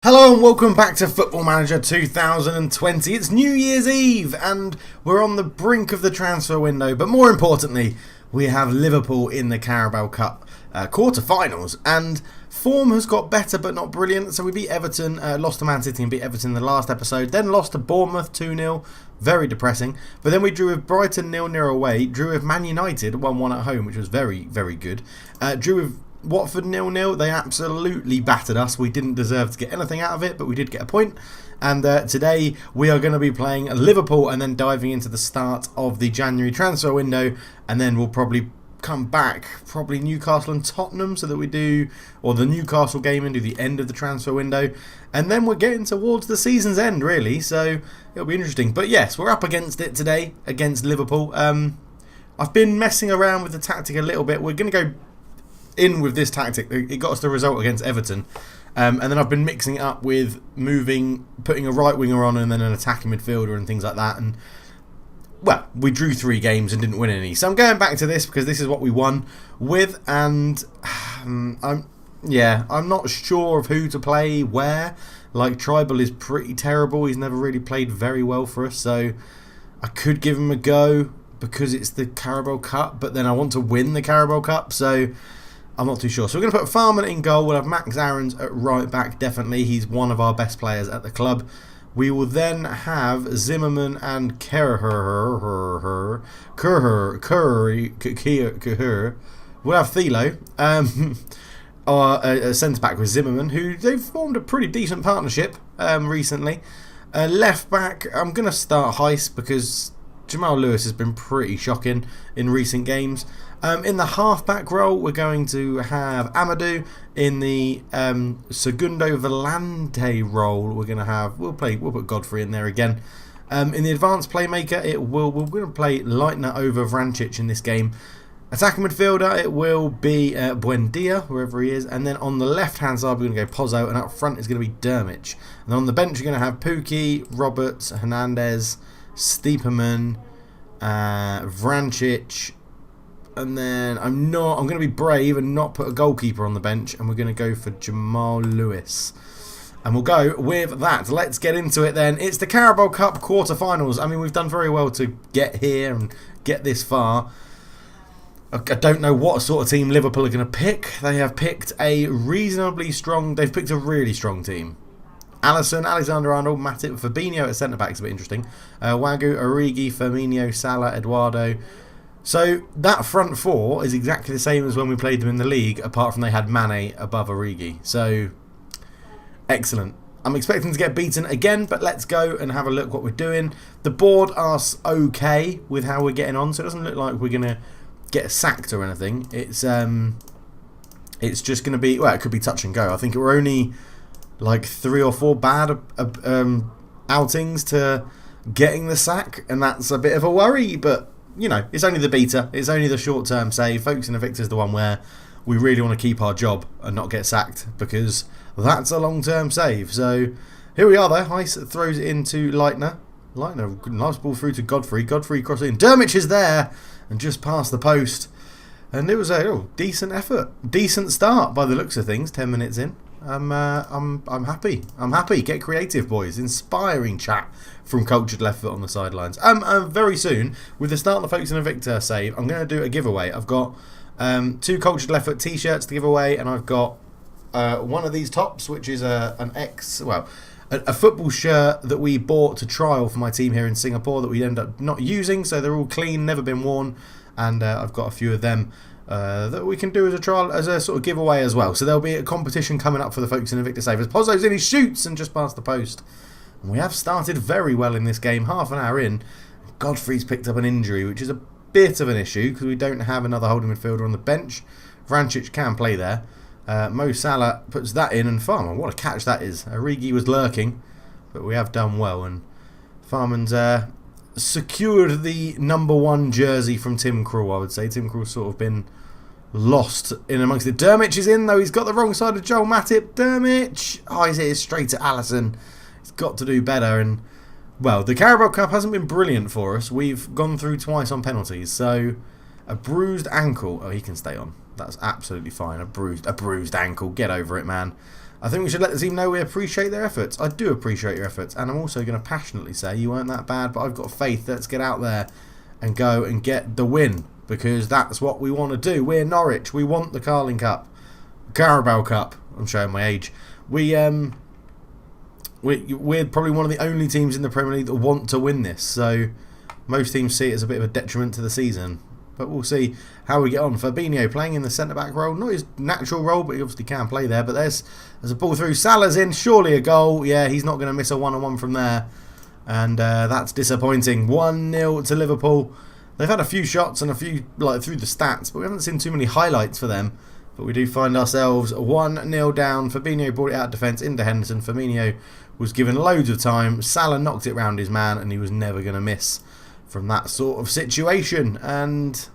Hello and welcome back to Football Manager 2020. It's New Year's Eve and we're on the brink of the transfer window, but more importantly, we have Liverpool in the Carabao Cup Quarter Finals, and form has got better but not brilliant. So we beat Everton, lost to Man City and beat Everton in the last episode, then lost to Bournemouth 2-0, very depressing. But then we drew with Brighton 0-0 away, drew with Man United 1-1 at home, which was very, very good. Drew with Watford 0-0, they absolutely battered us. We didn't deserve to get anything out of it, but we did get a point. And today we are going to be playing Liverpool and then diving into the start of the January transfer window, and then we'll probably come back, probably Newcastle and Tottenham, so that we do, or the Newcastle game and do the end of the transfer window. And then we're getting towards the season's end, really, so it'll be interesting. But yes, we're up against it today, against Liverpool. I've been messing around with the tactic a little bit. We're going to go in with this tactic. It got us the result against Everton, and then I've been mixing it up with putting a right winger on and then an attacking midfielder and things like that, and well, we drew 3 games and didn't win any, so I'm going back to this because this is what we won with. And I'm not sure of who to play where. Like, Tribal is pretty terrible, he's never really played very well for us, so I could give him a go because it's the Carabao Cup, but then I want to win the Carabao Cup, so I'm not too sure. So we're going to put Farman in goal. We'll have Max Aarons at right back, definitely. He's one of our best players at the club. We will then have Zimmerman and Kerr. We'll have Thilo. Our centre-back with Zimmerman, who they've formed a pretty decent partnership recently. Left back, I'm going to start Heiss because Jamal Lewis has been pretty shocking in recent games. In the half-back role, we're going to have Amadou. In the Segundo Volante role, we'll put Godfrey in there again. In the advanced playmaker, we're going to play Leitner over Vrancic in this game. Attacking midfielder, it will be Buendia, wherever he is. And then on the left-hand side, we're going to go Pozzo, and up front is going to be Dermich. And on the bench, you're going to have Pukki, Roberts, Hernandez, Stiepermann, Vrancic. And then I'm going to be brave and not put a goalkeeper on the bench, and we're going to go for Jamal Lewis. And we'll go with that. Let's get into it then. It's the Carabao Cup Quarter Finals. I mean, we've done very well to get here and get this far. I don't know what sort of team Liverpool are going to pick. They have picked a really strong team. Alisson, Alexander-Arnold, Matip, Fabinho at centre-back is a bit interesting. Wagu, Origi, Firmino, Salah, Eduardo. So that front four is exactly the same as when we played them in the league, apart from they had Mane above Origi. So, excellent. I'm expecting to get beaten again, but let's go and have a look what we're doing. The board asks okay with how we're getting on, so it doesn't look like we're going to get sacked or anything. It's just going to be, well, it could be touch and go. I think we're only like 3 or 4 bad outings to getting the sack, and that's a bit of a worry, but you know, it's only the beta. It's only the short-term save. Focusing on Victor is the one where we really want to keep our job and not get sacked, because that's a long-term save. So here we are though. Heiss throws it into Leitner. Leitner, nice ball through to Godfrey. Godfrey crosses in. Dermich is there and just past the post. And it was a decent effort. Decent start by the looks of things, 10 minutes in. I'm happy. I'm happy. Get creative, boys. Inspiring chat from Cultured Left Foot on the sidelines. Very soon, with the start of the Focus and Victor save, I'm going to do a giveaway. I've got 2 Cultured Left Foot t-shirts to give away, and I've got one of these tops, which is a football shirt that we bought to trial for my team here in Singapore that we end up not using, so they're all clean, never been worn, and I've got a few of them that we can do as a trial, as a sort of giveaway as well. So there'll be a competition coming up for the Focus and Victor save. As Pozzo's in, he shoots and just past the post. And we have started very well in this game, half an hour in. Godfrey's picked up an injury, which is a bit of an issue because we don't have another holding midfielder on the bench. Vrancic can play there. Mo Salah puts that in, and Farman, what a catch that is. Origi was lurking, but we have done well, and Farman's secured the number 1 jersey from Tim Krul, I would say. Tim Krul's sort of been lost in amongst it. Dermich is in, though. He's got the wrong side of Joel Matip. Dermich! Oh, he's hit it straight at Alisson. He's got to do better, and well, the Carabao Cup hasn't been brilliant for us. We've gone through twice on penalties, so a bruised ankle. Oh, he can stay on. That's absolutely fine. A bruised ankle. Get over it, man. I think we should let the team know we appreciate their efforts. I do appreciate your efforts, and I'm also going to passionately say you weren't that bad, but I've got faith. Let's get out there and go and get the win, because that's what we want to do. We're Norwich. We want the Carling Cup. Carabao Cup. I'm showing my age. We're probably one of the only teams in the Premier League that want to win this, so most teams see it as a bit of a detriment to the season. But we'll see how we get on. Fabinho playing in the centre-back role. Not his natural role, but he obviously can play there. But there's a ball through. Salah's in. Surely a goal. Yeah, he's not going to miss a one-on-one from there. And that's disappointing. 1-0 to Liverpool. They've had a few shots and a few through the stats, but we haven't seen too many highlights for them. But we do find ourselves 1-0 down. Fabinho brought it out of defence into Henderson. Firmino was given loads of time. Salah knocked it round his man, and he was never going to miss from that sort of situation. And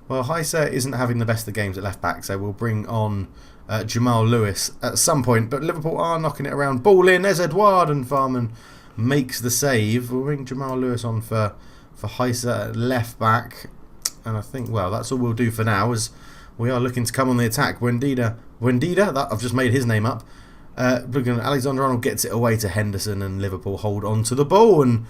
well, Heisa isn't having the best of games at left back, so we'll bring on Jamal Lewis at some point. But Liverpool are knocking it around. Ball in. There's Edouard, and Farman makes the save. We'll bring Jamal Lewis on for Heisa at left back, and I think, well, that's all we'll do for now, as we are looking to come on the attack. Buendía, that I've just made his name up. Alexander-Arnold gets it away to Henderson, and Liverpool hold on to the ball, and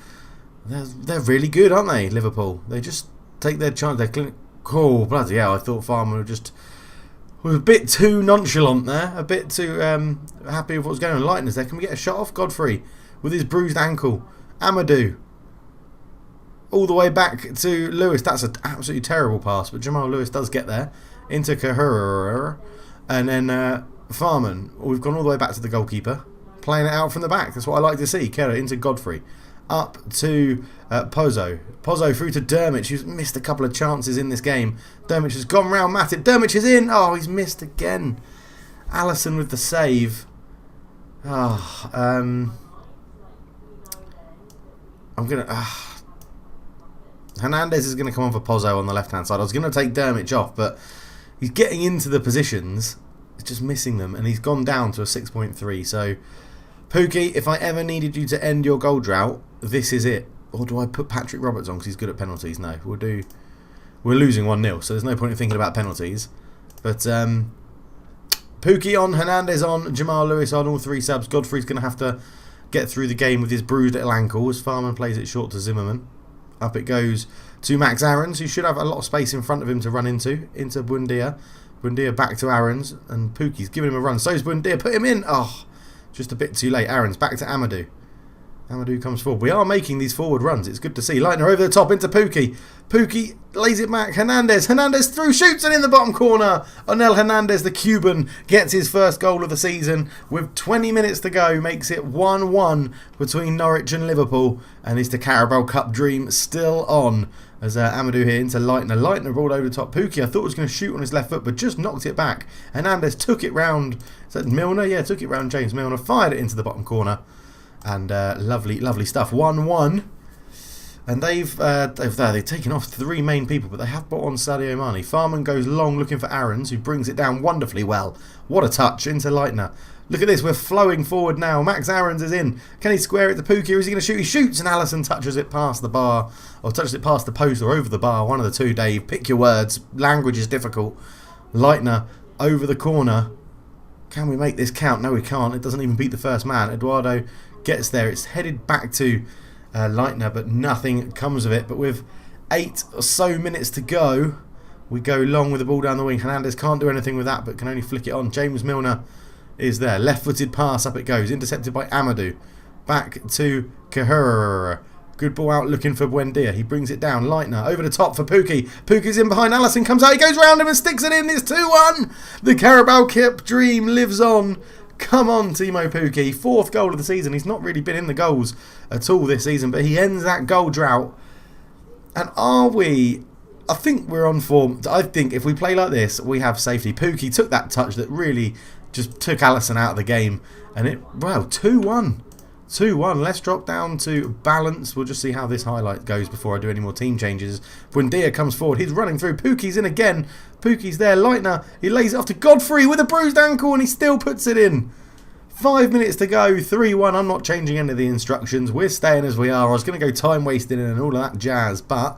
they're really good, aren't they, Liverpool? They just take their chance. They're cool. Bloody hell, I thought Farmer was a bit too nonchalant there, a bit too happy with what's going on. Lightness there. Can we get a shot off? Godfrey with his bruised ankle. Amadou all the way back to Lewis. That's an absolutely terrible pass, but Jamal Lewis does get there into Kahura, and then Farman. We've gone all the way back to the goalkeeper, playing it out from the back. That's what I like to see. Kera into Godfrey, up to Pozzo through to Dermich, who's missed a couple of chances in this game. Dermich has gone round Matip. Dermich is in. Oh, he's missed again. Allison with the save. I'm gonna. Hernandez is going to come on for Pozzo on the left-hand side. I was going to take Dermich off, but he's getting into the positions. He's just missing them, and he's gone down to a 6.3. So, Pookie, if I ever needed you to end your goal drought, this is it. Or do I put Patrick Roberts on because he's good at penalties? No, we're losing 1-0, so there's no point in thinking about penalties. But Pookie on, Hernandez on, Jamal Lewis on, all three subs. Godfrey's going to have to get through the game with his bruised little ankle as Farman plays it short to Zimmerman. Up it goes to Max Aarons, who should have a lot of space in front of him to run into Buendía. Buendía back to Aarons, and Pookie's giving him a run. So's Buendía, put him in. Oh, just a bit too late. Aarons back to Amadou. Amadou comes forward. We are making these forward runs. It's good to see. Leitner over the top into Pookie. Pookie lays it back. Hernandez through, shoots, and in the bottom corner. Onel Hernandez, the Cuban, gets his first goal of the season with 20 minutes to go. Makes it 1-1 between Norwich and Liverpool. And is the Carabao Cup dream still on? As Amadou here into Leitner. Leitner rolled over the top. Pookie, I thought was going to shoot on his left foot, but just knocked it back. Hernandez took it round. Is that Milner? Yeah, took it round James Milner. Fired it into the bottom corner. And lovely stuff. 1-1. And they've taken off three main people, but they have brought on Sadio Mane. Farman goes long looking for Aarons, who brings it down wonderfully well. What a touch into Leitner. Look at this, we're flowing forward now. Max Aarons is in. Can he square it to Pookie, or is he going to shoot? He shoots, and Allison touches it past the bar, or touches it past the post, or over the bar. One of the two, Dave. Pick your words. Language is difficult. Leitner over the corner. Can we make this count? No, we can't. It doesn't even beat the first man. Eduardo gets there. It's headed back to Leitner, but nothing comes of it. But with 8 or so minutes to go, we go long with the ball down the wing. Hernandez can't do anything with that, but can only flick it on. James Milner is there. Left-footed pass, up it goes. Intercepted by Amadou. Back to Kahura. Good ball out looking for Buendía. He brings it down. Leitner over the top for Pookie. Pookie's in behind. Allison comes out. He goes round him and sticks it in. It's 2-1. The Carabao Cup dream lives on. Come on, Timo Pookie. 4th goal of the season. He's not really been in the goals at all this season, but he ends that goal drought. And are we... I think we're on form. I think if we play like this, we have safety. Pookie took that touch that really just took Allison out of the game. And it... Well, 2-1. 2-1. Let's drop down to balance. We'll just see how this highlight goes before I do any more team changes. Buendía comes forward. He's running through. Pookie's in again. Pookie's there. Leitner. He lays it off to Godfrey with a bruised ankle, and he still puts it in. 5 minutes to go. 3-1. I'm not changing any of the instructions. We're staying as we are. I was going to go time wasting and all of that jazz, but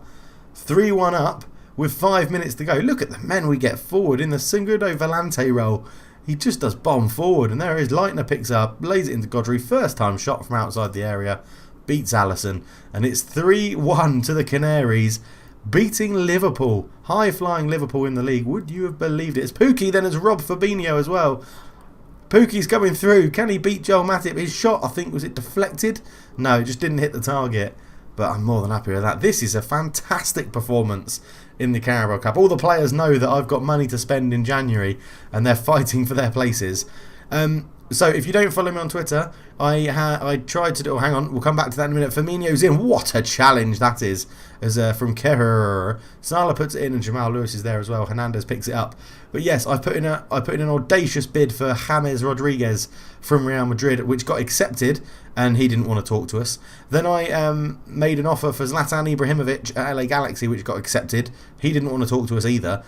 3-1 up with 5 minutes to go. Look at the men we get forward in the Segundo Volante role. he just does bomb forward, and there is Leitner picks up, lays it into Godfrey, first time shot from outside the area, beats Alisson, and it's 3-1 to the Canaries, beating Liverpool, high-flying Liverpool in the league. Would you have believed it? It's Pukki, then it's Rob Fabinho as well. Pukki's coming through. Can he beat Joel Matip? His shot, I think, was it deflected? No, it just didn't hit the target. But I'm more than happy with that. This is a fantastic performance in the Carabao Cup. All the players know that I've got money to spend in January and they're fighting for their places. So if you don't follow me on Twitter, I tried to do... Oh, hang on, we'll come back to that in a minute. Firmino's in. What a challenge that is. As from Kerr. Salah puts it in and Jamal Lewis is there as well. Hernandez picks it up. But yes, I put in an audacious bid for James Rodriguez from Real Madrid, which got accepted, and he didn't want to talk to us. Then I made an offer for Zlatan Ibrahimovic at LA Galaxy, which got accepted. He didn't want to talk to us either.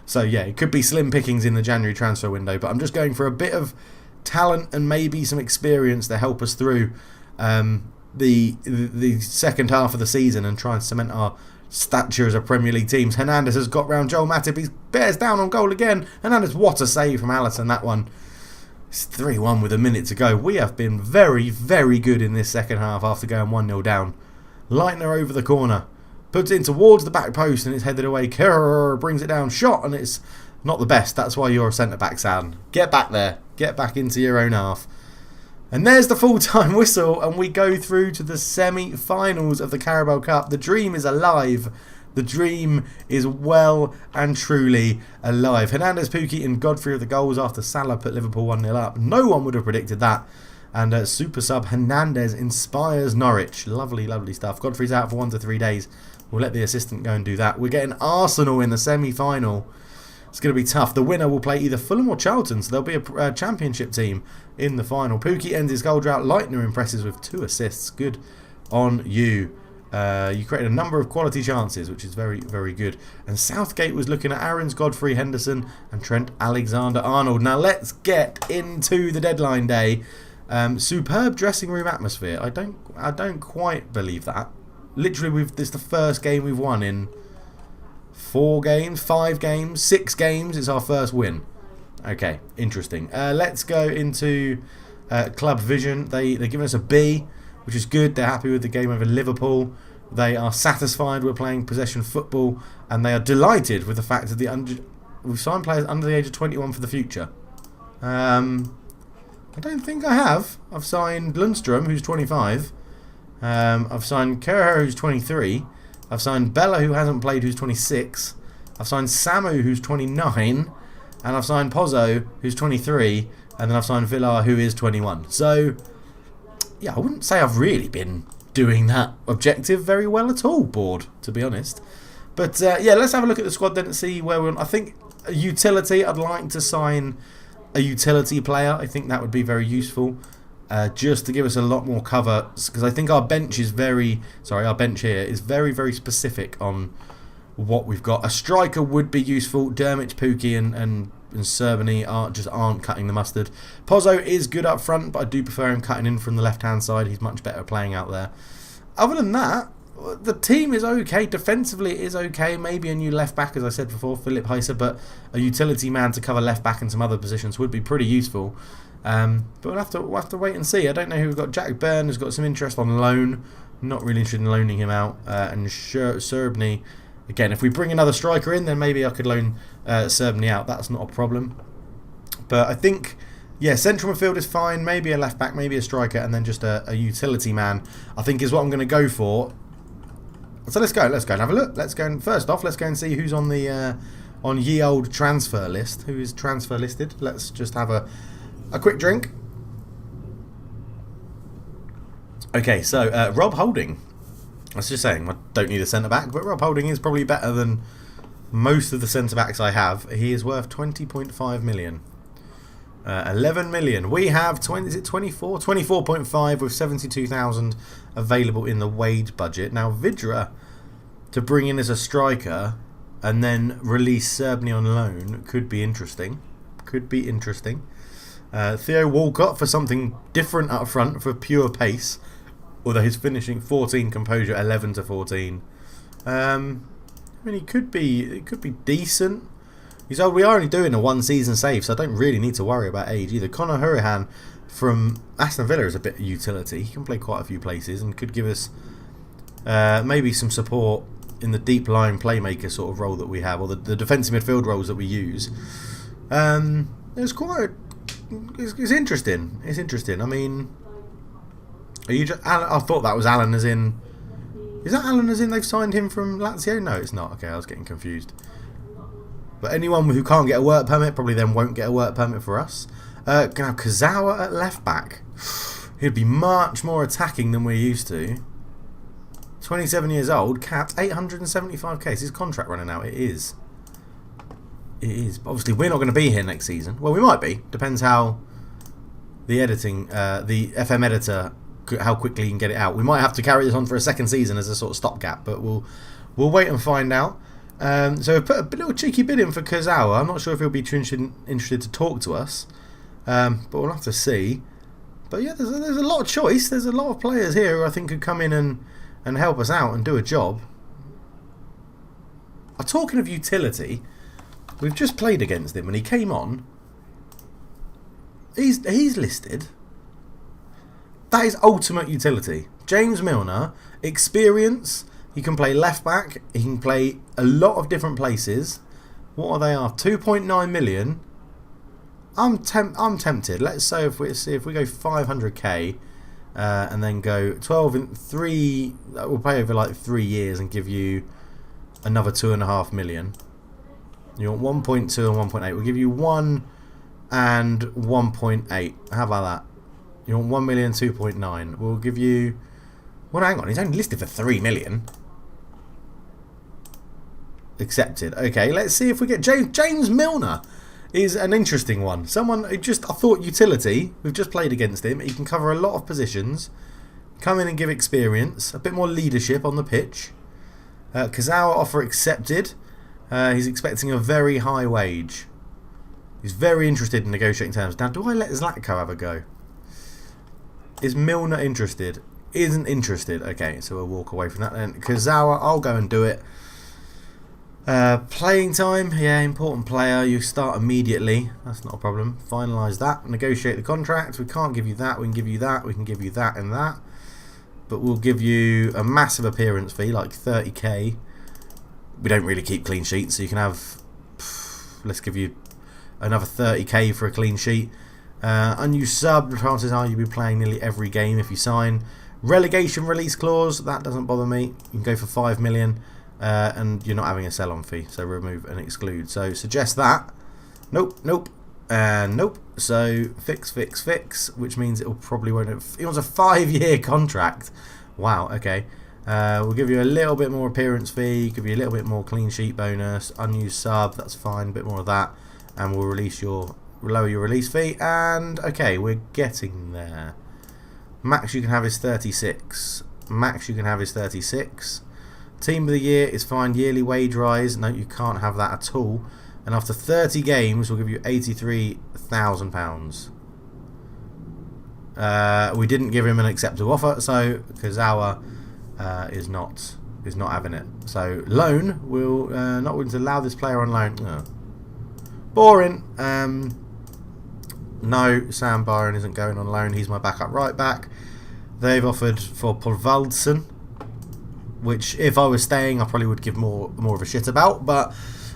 So yeah, it could be slim pickings in the January transfer window, but I'm just going for a bit of talent and maybe some experience to help us through the second half of the season and try and cement our stature as a Premier League team. Hernandez has got round Joel Matip. He bears down on goal again. Hernandez, what a save from Alisson, that one. It's 3-1 with a minute to go. We have been very, very good in this second half after going 1-0 down. Leitner over the corner. Puts it in towards the back post and it's headed away. Kerr brings it down. Shot and it's not the best. That's why you're a centre-back, Sam. Get back there. Get back into your own half. And there's the full-time whistle, and we go through to the semi-finals of the Carabao Cup. The dream is alive. The dream is well and truly alive. Hernandez, Pukki and Godfrey with the goals after Salah put Liverpool 1-0 up. No one would have predicted that. And super sub Hernandez inspires Norwich. Lovely, lovely stuff. Godfrey's out for 1 to 3 days. We'll let the assistant go and do that. We're getting Arsenal in the semi-final. It's going to be tough. The winner will play either Fulham or Charlton, so there'll be a championship team in the final. Pukki ends his goal drought. Leitner impresses with 2 assists. Good on you. You created a number of quality chances, which is very, very good. And Southgate was looking at Aarons, Godfrey, Henderson and Trent Alexander-Arnold. Now let's get into the deadline day. Superb dressing room atmosphere. I don't quite believe that. Literally, this is the first game we've won in 4 games, 5 games, 6 games. It's our first win. Okay, interesting. Let's go into Club Vision. They're giving us a B, which is good. They're happy with the game over Liverpool. They are satisfied we're playing possession football, and they are delighted with the fact that we've signed players under the age of 21 for the future. I don't think I have. I've signed Lundstrom, who's 25. I've signed Kerr, who's 23. I've signed Bella, who hasn't played, who's 26. I've signed Samu, who's 29. And I've signed Pozzo, who's 23. And then I've signed Villar, who is 21. So, yeah, I wouldn't say I've really been doing that objective very well at all, board, to be honest. But, yeah, let's have a look at the squad then and see where we're on. I think a utility, I'd like to sign a utility player. I think that would be very useful. Just to give us a lot more cover, because I think our bench is our bench here is very, very specific on what we've got. A striker would be useful. Dermot, Pukki and Serbany aren't cutting the mustard. Pozzo is good up front, but I do prefer him cutting in from the left-hand side. He's much better playing out there. Other than that, the team is okay. Defensively, it is okay. Maybe a new left-back, as I said before, Philip Heiser, but a utility man to cover left-back and some other positions would be pretty useful. But we'll have to wait and see. I don't know who we've got. Jack Byrne has got some interest on loan. Not really interested in loaning him out. And Serbny, again, if we bring another striker in, then maybe I could loan Serbny out. That's not a problem. But I think, yeah, central midfield is fine. Maybe a left back, maybe a striker, and then just a utility man, I think is what I'm going to go for. So let's go and have a look. First off, let's go and see who's on the on ye old transfer list. Who is transfer listed? Let's just have a quick drink. Okay, so Rob Holding. I was just saying, I don't need a centre-back, but Rob Holding is probably better than most of the centre-backs I have. He is worth 20.5 million. 11 million. We have, is it 24? 24.5 with 72,000 available in the wage budget. Now, Vidra, to bring in as a striker and then release Serbny on loan could be interesting. Theo Walcott for something different up front for pure pace, although he's finishing 14 composure, 11 to 14. I mean, it could be decent. We are only doing a 1-season save, so I don't really need to worry about age either. Conor Hurahan from Aston Villa is a bit of utility. He can play quite a few places and could give us maybe some support in the deep line playmaker sort of role that we have, or the defensive midfield roles that we use. It's quite. It's interesting. It's interesting. I mean, are you? I thought that was Alan, as in. Is that Alan, as in they've signed him from Lazio? No, it's not. Okay, I was getting confused. But anyone who can't get a work permit probably then won't get a work permit for us. Gonna have Kazawa at left back. He'd be much more attacking than we're used to. 27 years old, capped, 875k. Is his contract running out? It is. It is. But obviously, we're not going to be here next season. Well, we might be. Depends how the editing, the FM editor, how quickly you can get it out. We might have to carry this on for a second season as a sort of stopgap, but we'll wait and find out. So we've put a little cheeky bid in for Kurzawa. I'm not sure if he'll be interested to talk to us, but we'll have to see. But yeah, there's a lot of choice. There's a lot of players here who I think could come in and help us out and do a job. Talking of utility, we've just played against him and he came on. He's listed. That is ultimate utility. James Milner, experience. He can play left back. He can play a lot of different places. What are they? 2.9 million. I'm tempted. Let's say if we go 500k and then go 12 in 3. We'll pay over like 3 years and give you another 2.5 million. You want 1.2 and 1.8. We'll give you 1 and 1.8. How about that? You want 1 million, 2.9. We'll give you. Well, hang on. He's only listed for 3 million. Accepted. Okay, let's see if we get James Milner. Is an interesting one. Someone who I thought utility. We've just played against him. He can cover a lot of positions. Come in and give experience. A bit more leadership on the pitch. Kazawa offer accepted. He's expecting a very high wage. He's very interested in negotiating terms. Now, do I let Zlatko have a go? Is Milner interested? Isn't interested. Okay, so we'll walk away from that then. Kazawa, I'll go and do it. Playing time, yeah, important player. You start immediately. That's not a problem. Finalise that. Negotiate the contract. We can't give you that. We can give you that. We can give you that and that. But we'll give you a massive appearance fee, like 30k. We don't really keep clean sheets, so you can have. Let's give you another 30k for a clean sheet. Unused sub. The chances are you'll be playing nearly every game if you sign. Relegation release clause. That doesn't bother me. You can go for 5 million. And you're not having a sell-on fee, so remove and exclude. So suggest that. Nope, nope, and nope. So fix, which means it'll probably won't. It wants a 5-year contract. Wow. Okay. We'll give you a little bit more appearance fee. Give you a little bit more clean sheet bonus. Unused sub. That's fine. A bit more of that, and we'll lower your release fee. And okay, we're getting there. Max you can have is 36. Max you can have is 36. Team of the year is fine. Yearly wage rise. No, you can't have that at all. And after 30 games, we'll give you £83,000. We didn't give him an acceptable offer, so Kazawa is not having it. So loan, we'll not willing to allow this player on loan. Oh. Boring. No, Sam Byron isn't going on loan. He's my backup right back. They've offered for Pålvaldsen, which if I was staying I probably would give more of a shit about, but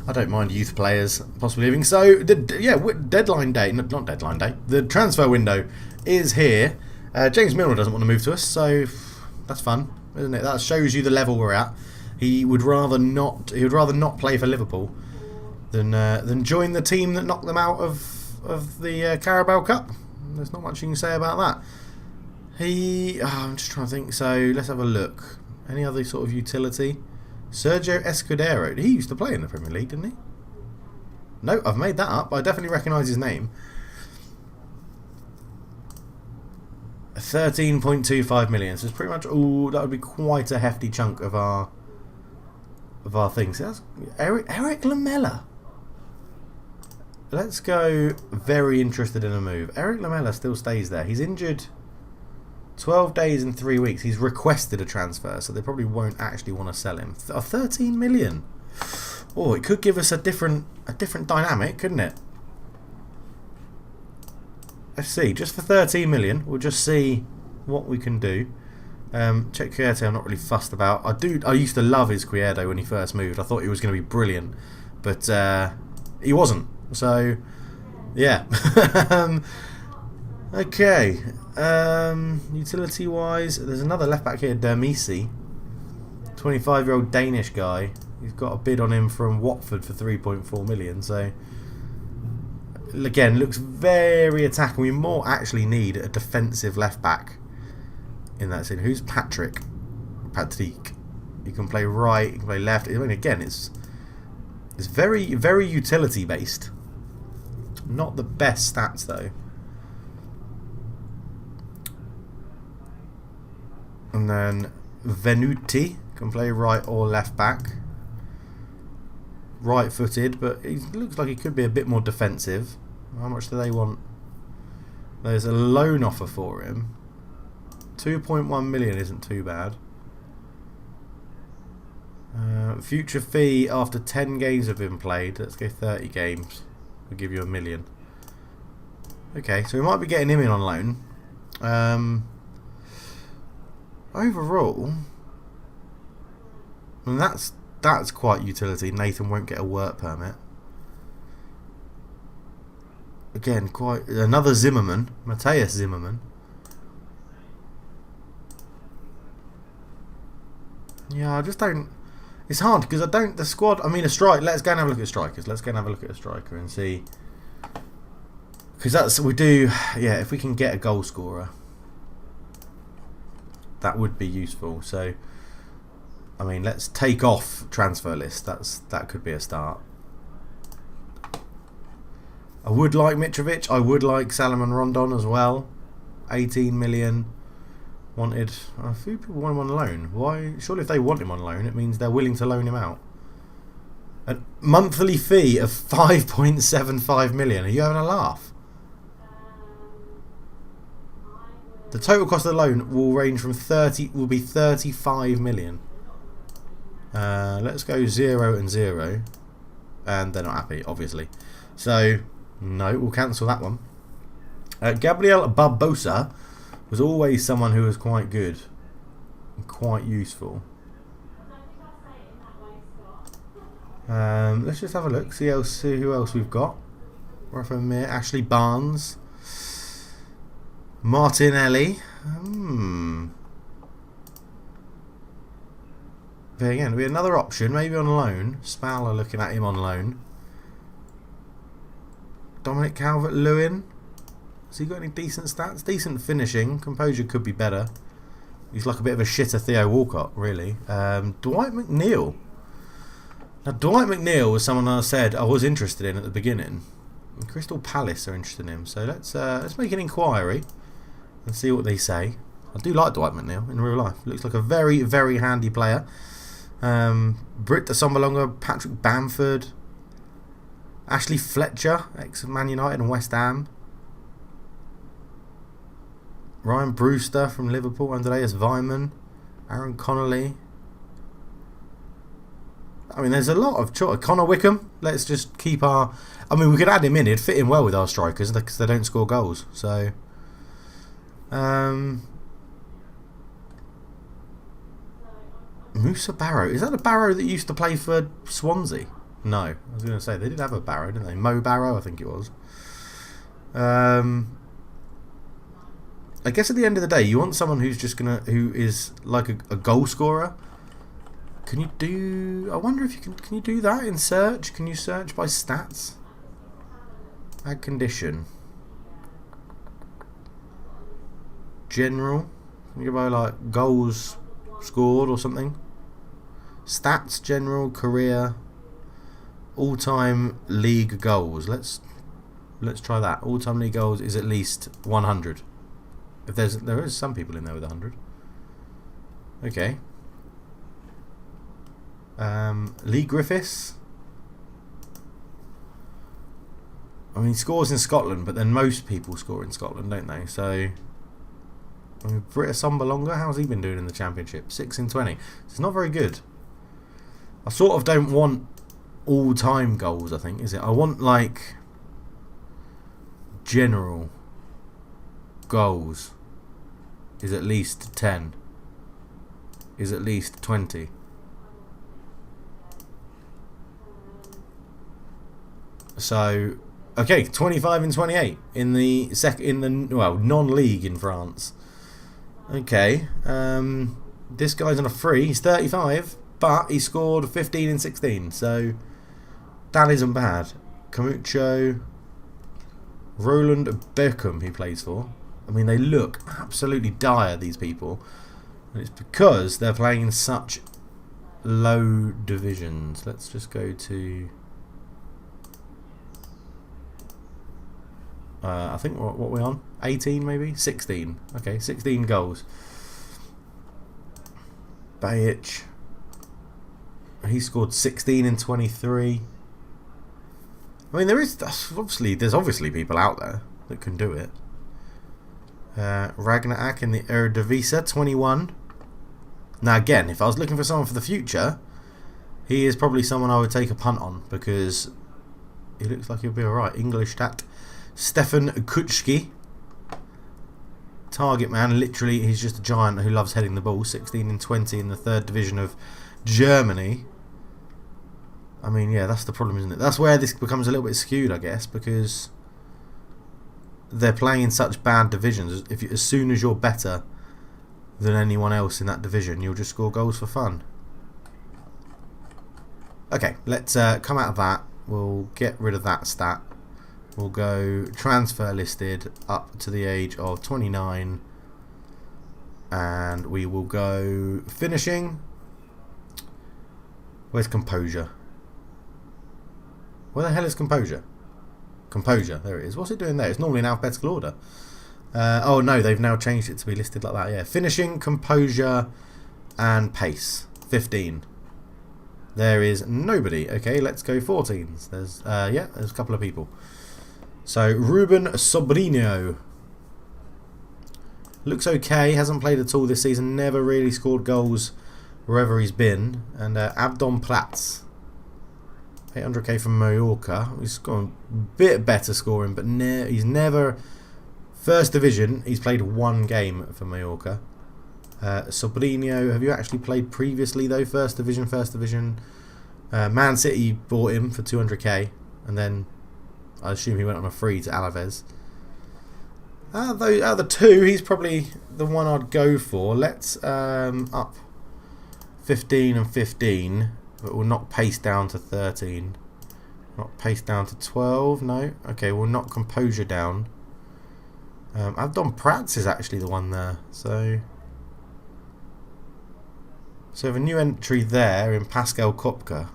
I don't mind youth players possibly leaving. So deadline day, not deadline day, the transfer window is here. James Milner doesn't want to move to us, so that's fun, isn't it? That shows you the level we're at. He would rather not play for Liverpool than join the team that knocked them out of the Carabao Cup. There's not much you can say about that. I'm just trying to think. So let's have a look. Any other sort of utility? Sergio Escudero. He used to play in the Premier League, didn't he? No, I've made that up. I definitely recognise his name. 13.25 million. So it's pretty much. Ooh, that would be quite a hefty chunk of our things. That's Eric Lamela. Let's go. Very interested in a move. Eric Lamela still stays there. He's injured. 12 days and 3 weeks. He's requested a transfer, so they probably won't actually want to sell him. 13 million. Oh, it could give us a different dynamic, couldn't it? Let's see. Just for 13 million, we'll just see what we can do. Check Cueto, I'm not really fussed about. I used to love his Cueto when he first moved. I thought he was going to be brilliant, but he wasn't. So, yeah. Okay. Utility-wise, there's another left back here, Dermisi, 25-year-old Danish guy. He's got a bid on him from Watford for 3.4 million. So, again, looks very attacking. We more actually need a defensive left back in that scene. Who's Patrick? Patrick. He can play right, he can play left. I mean, again, it's very, very utility based. Not the best stats though. And then Venuti can play right or left back. Right footed, but he looks like he could be a bit more defensive. How much do they want? There's a loan offer for him. 2.1 million isn't too bad. Future fee after 10 games have been played. Let's go 30 games. We'll give you $1 million. Okay, so we might be getting him in on loan. Overall, I mean, that's quite utility. Nathan won't get a work permit. Again, quite another Zimmerman, Matthias Zimmerman. Yeah, I just don't. It's hard because I don't. The squad. I mean, a strike. Let's go and have a look at strikers. Let's go and have a look at a striker and see. Because that's we do. Yeah, if we can get a goal scorer, that would be useful. So, I mean, let's take off transfer list. That could be a start. I would like Mitrovic. I would like Salomon Rondon as well. 18 million. Wanted. A few people want him on loan. Why? Surely if they want him on loan, it means they're willing to loan him out. A monthly fee of 5.75 million. Are you having a laugh? The total cost of the loan will range from 35 million. Let's go 0 and 0. And they're not happy, obviously. So, no, we'll cancel that one. Gabriel Barbosa was always someone who was quite good and quite useful. Let's just have a look, see who else we've got. Rafa Mir, Ashley Barnes, Martinelli. There again, we another option, maybe on loan. Spal are looking at him on loan. Dominic Calvert-Lewin. Has he got any decent stats? Decent finishing. Composure could be better. He's like a bit of a shitter Theo Walcott, really. Dwight McNeil. Now, Dwight McNeil was someone I said I was interested in at the beginning. And Crystal Palace are interested in him. So let's make an inquiry and see what they say. I do like Dwight McNeil in real life. Looks like a very, very handy player. Britt Assombalonga, Patrick Bamford, Ashley Fletcher, ex-Man United and West Ham. Ryan Brewster from Liverpool, Andreas Weimann, Aaron Connolly. I mean, there's a lot of choice. Connor Wickham. Let's just keep our. I mean, we could add him in. It'd fit in well with our strikers because they don't score goals. So, Musa Barrow. Is that a Barrow that used to play for Swansea? No, I was going to say they did have a Barrow, didn't they? Mo Barrow, I think it was. I guess at the end of the day, you want someone who is like a goal scorer. Can you do? I wonder if you can. Can you do that in search? Can you search by stats? Add condition. General. Can you go by like goals scored or something? Stats, general, career, all-time league goals. Let's try that. All-time league goals is at least 100. If there is some people in there with 100. Okay. Lee Griffiths. I mean, he scores in Scotland, but then most people score in Scotland, don't they? So, I mean, Britt Assombalonga, how's he been doing in the Championship? 6 in 20. It's not very good. I sort of don't want all-time goals, I think, is it? I want, like, general goals is at least 10. Is at least 20. So, okay, 25 and 28 in the non-league in France. Okay, this guy's on a free. He's 35, but he scored 15 and 16. So that isn't bad. Camucho, Roland Beckham, he plays for. I mean, they look absolutely dire, these people. And it's because they're playing in such low divisions. Let's just go to... I think what we're on? 18 maybe? 16. Okay, 16 goals. Bajic. He scored 16 in 23. I mean, there's obviously people out there that can do it. Ragnarak in the Eredivisie, 21. Now again, if I was looking for someone for the future, he is probably someone I would take a punt on, because he looks like he'll be alright. English stat. Stefan Kuczki. Target man, literally, he's just a giant who loves heading the ball. 16 and 20 in the 3rd division of Germany. I mean, yeah, that's the problem, isn't it? That's where this becomes a little bit skewed, I guess, because they're playing in such bad divisions. As soon as you're better than anyone else in that division, you'll just score goals for fun. Okay, let's come out of that. We'll get rid of that stat. We'll go transfer listed up to the age of 29, and we will go finishing. Where's composure? Where the hell is composure? Composure, there it is. What's it doing there? It's normally in alphabetical order. Oh no, they've now changed it to be listed like that. Yeah, finishing, composure, and pace. 15. There is nobody. Okay, let's go 14s. There's there's a couple of people. So Ruben Sobrino looks okay. Hasn't played at all this season. Never really scored goals wherever he's been. And Abdon Platz, 800k from Mallorca. He's got a bit better scoring, but he's never... First division, he's played one game for Mallorca. Sobrino, have you actually played previously though? First division. Man City bought him for 200k, and then I assume he went on a free to Alaves. Out of the two, he's probably the one I'd go for. Let's up 15 and 15, but we'll knock pace down to 13. Knock pace down to 12. No, okay, we'll knock composure down. Abdon Prats is actually the one there. So we have a new entry there in Pascal Kopka.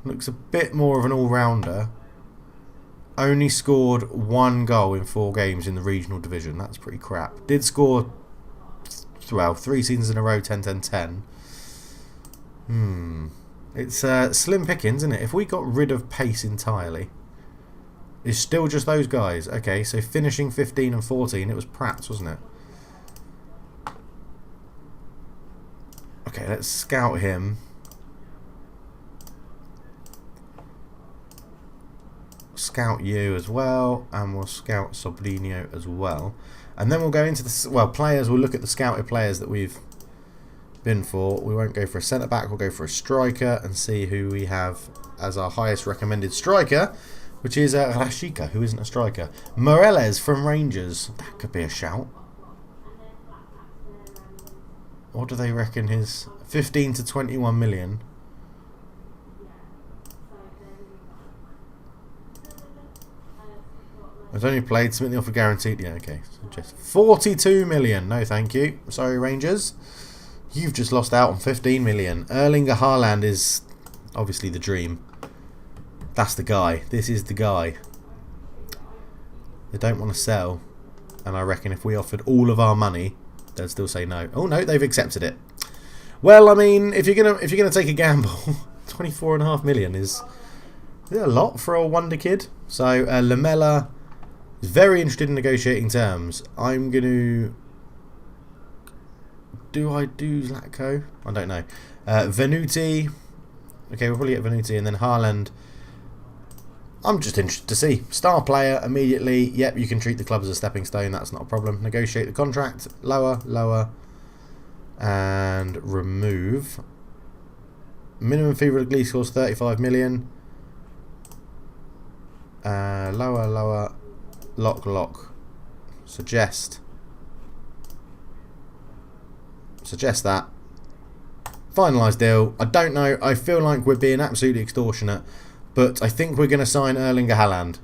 Looks a bit more of an all-rounder. Only scored 1 goal in 4 games in the regional division. That's pretty crap. Did score, well, 3 seasons in a row, 10-10-10. It's slim pickings, isn't it? If we got rid of pace entirely, it's still just those guys. Okay, so finishing 15 and 14, it was Prats, wasn't it? Okay, let's scout him. Scout you as well, and we'll scout Sobrino as well, and then we'll go into the players. We'll look at the scouted players that we've been for. We won't go for a centre back, we'll go for a striker and see who we have as our highest recommended striker, which is Rashika, who isn't a striker. Moreles from Rangers, that could be a shout. What do they reckon his 15 to 21 million? I've only played, submit the offer guaranteed. Yeah, okay. So just 42 million. No, thank you. Sorry, Rangers. You've just lost out on 15 million. Erlinger Haaland is obviously the dream. That's the guy. This is the guy. They don't want to sell, and I reckon if we offered all of our money, they'd still say no. Oh no, they've accepted it. Well, I mean, if you're gonna take a gamble, 24.5 million is a lot for a wonder kid. So Lamela is very interested in negotiating terms. I'm gonna. Do I do Zlatko? I don't know. Venuti. Okay, we'll probably get Venuti and then Haaland. I'm just interested to see. Star player immediately. Yep, you can treat the club as a stepping stone. That's not a problem. Negotiate the contract. Lower, lower. And remove. Minimum fee for lease costs 35 million. Lower, lower. Lock, lock. Suggest that. Finalised deal. I don't know. I feel like we're being absolutely extortionate. But I think we're going to sign Erlinger Haaland.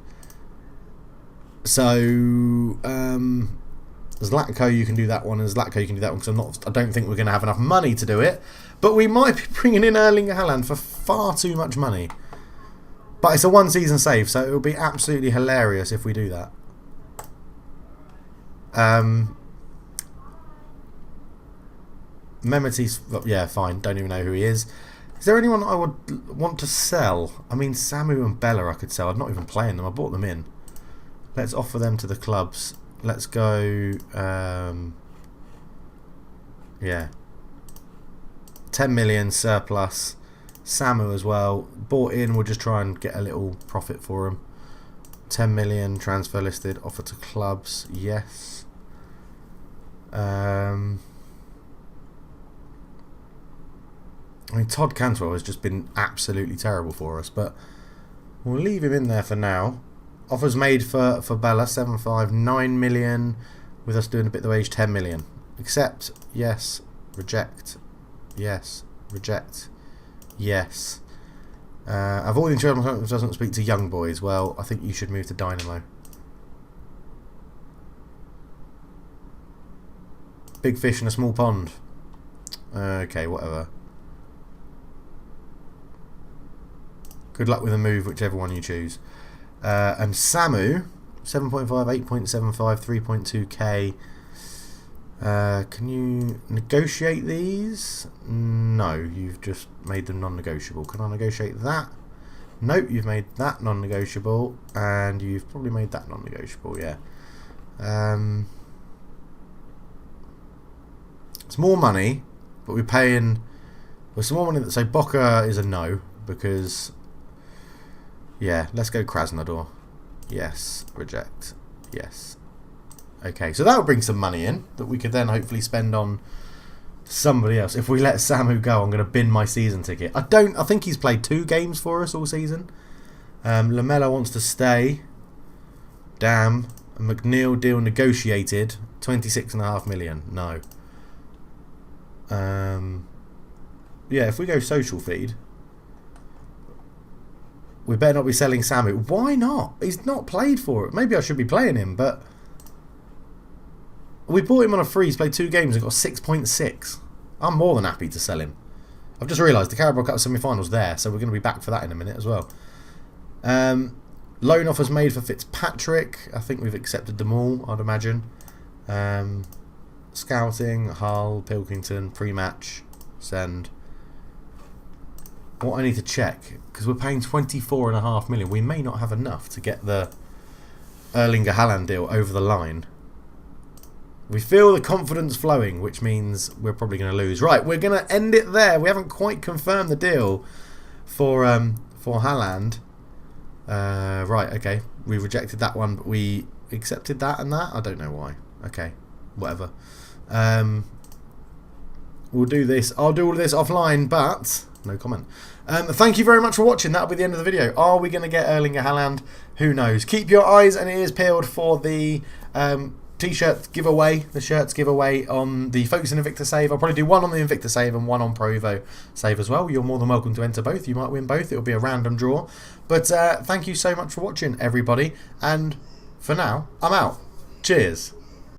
So, Zlatko, you can do that one, and Zlatko, you can do that one, because I don't think we're going to have enough money to do it. But we might be bringing in Erlinger Haaland for far too much money. But it's a one-season save, so it will be absolutely hilarious if we do that. Mehmeti's, yeah, fine. Don't even know who he is. Is there anyone I would want to sell? I mean, Samu and Bella I could sell. I'm not even playing them. I bought them in. Let's offer them to the clubs. Let's go... yeah. 10 million surplus. Samu as well. Bought in. We'll just try and get a little profit for him. 10 million. Transfer listed. Offer to clubs. Yes. I mean, Todd Cantwell has just been absolutely terrible for us, but we'll leave him in there for now. Offers made for Bella, 7.5, 9 million, with us doing a bit the wage, 10 million. Accept, yes, reject, yes, reject, yes. Avoiding children who doesn't speak to young boys. Well, I think you should move to Dynamo. Big fish in a small pond. Okay, whatever. Good luck with the move, whichever one you choose. And Samu, 7.5, 8.75, 3.2k. Can you negotiate these? No, you've just made them non-negotiable. Can I negotiate that? Nope, you've made that non-negotiable. And you've probably made that non-negotiable, yeah. It's more money, but we're paying... Well, some more money. So Boca is a no, because... Yeah, let's go Krasnodar. Yes. Reject. Yes. Okay, so that will bring some money in that we could then hopefully spend on somebody else. If we let Samu go, I'm going to bin my season ticket. I think he's played 2 games for us all season. Lamella wants to stay. Damn. And McNeil deal negotiated. 26.5 million. No. Yeah, if we go social feed... We better not be selling Samu. Why not? He's not played for it. Maybe I should be playing him, but... We bought him on a free. He's played 2 games and got 6.6. I'm more than happy to sell him. I've just realised the Carabao Cup semi-final's there, so we're going to be back for that in a minute as well. Loan offers made for Fitzpatrick. I think we've accepted them all, I'd imagine. Scouting, Hull, Pilkington, pre-match, send... What I need to check, because we're paying 24.5 million, we may not have enough to get the Erlinger Haaland deal over the line. We feel the confidence flowing, which means we're probably going to lose. Right, we're going to end it there. We haven't quite confirmed the deal for Haaland. Right, okay. We rejected that one, but we accepted that and that. I don't know why. Okay, whatever. We'll do this. I'll do all of this offline, but... No comment. Thank you very much for watching. That'll be the end of the video. Are we going to get Erlinger Haaland? Who knows? Keep your eyes and ears peeled for the t-shirt giveaway, the shirts giveaway on the Focus and Invicta save. I'll probably do one on the Invicta save and one on Pro Evo save as well. You're more than welcome to enter both. You might win both. It'll be a random draw. But thank you so much for watching, everybody. And for now, I'm out. Cheers.